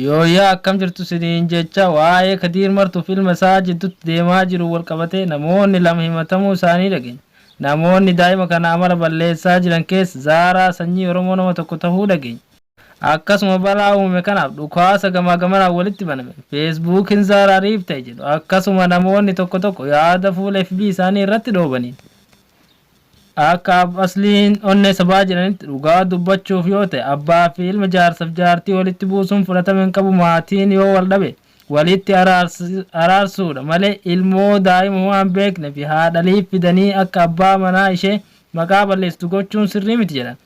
Yooyaa akkam jirtu isiniin jecha waa'ee Kadiir Martuu filma isaa jidduutti deemaa jiru wal qabatee namoonni lama himatamuu isaanii dhageenya. Namoonni daa'ima kana amala balleessaa jiran keessa Zaaraa sanyii Oromoo nama tokko ta'uu dhageenya. Akkasuma balaa uume kanaaf dhukaasa gamaa gamanaan walitti baname. Feesbuukiin Zaaraa riibta'e jedhu akkasuma namoonni tokko tokko yaada fuula FB isaanii irratti dhoobaniin. Akka asliin onnee sabaa jedhanitti dhugaa dubbachuuf yoo ta'e abbaa fi ilma jaarsaaf jaartii walitti buusuun fudhatama hin qabu. Maatiin yoo wal dhabe walitti araarsuudha malee ilmoo daa'ima waan beekne fi haadhaliif fidanii akka abbaa manaa ishee maqaa balleessu gochuun sirrii miti jedhan.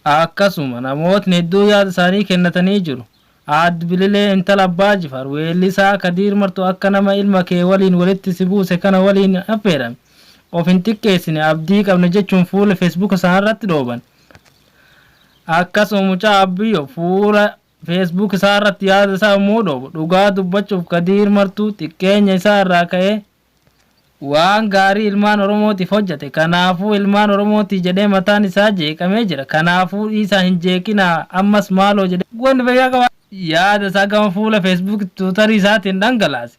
Akkasuma namootni hedduu yaada isaanii kennatanii jiru. Aadde Bililee intala Abbaa Jifaar weellisaa Kadiir Martuu akka nama ilma kee waliin walitti si buuse kana waliin affeerame. Of hin xiqqeessine abdii qabna jechuun fuula Facebook isaarratti dhooban. Akkasuma mucaa Abbiyyoo fuula Facebook isaarratti yaada isaa immoo dhoobu. Dhugaa dubbachuuf Kadiir Martuu xiqqeenya isaa irraa ka'ee waan gaarii ilmaan Oromootiif hojjete. Kanaafuu ilmaan Oromootii jedhee mataan isaa jeeqamee jira. Kanaafuu isaa hin jeeqinaa ammas maaloo jedhee wanti fayyaa qaba. Yaada isaa gama fuula Facebook tuutarii isaatiin dhangalaase.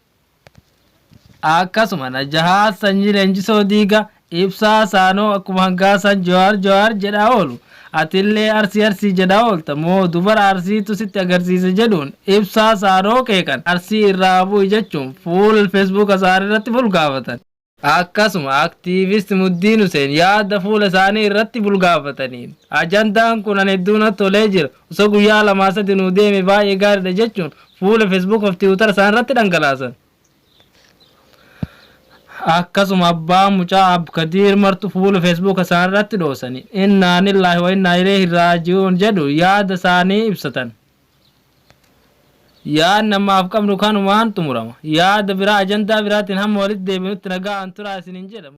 Akkasuma Najahaa Sanyii Leenjisoo Diigaa Ibsaa Saanoo akkuma hangaasan Jawaar jedhaa oolu. Atillee Arsii jedhaa oolta moo dubara Arsiitu sitti agarsiise jedhuun Ibsaa Saanoo qeeqan Arsii irraa bu'i jechuun fuula Facebook isaanii irratti bulgaafatan. Akkasuma aktiivist Muddiin Huseen yaada fuula isaanii irratti bulgaafataniin ajandaan kun hedduu natti tolee jira osoo guyyaa lamaa sadi nuu deeme baay'ee gaariidha jechuun fuula Facebook of Tiwiitara isaanii irratti dhangalaasan. Akkasuma abbaan mucaa Kadiir Martuu fuula Facebook isaanii irratti dhoosanii innaa lillaahi wa innaa ilayhi raaji'uun jedhu yaada isaanii ibsatan. Yaadni namaaf qabnu kanumaan xumurama. Yaada biraa ajandaa biraatiin hamma walitti deebinutti nagaan turaa isiniin jedhama.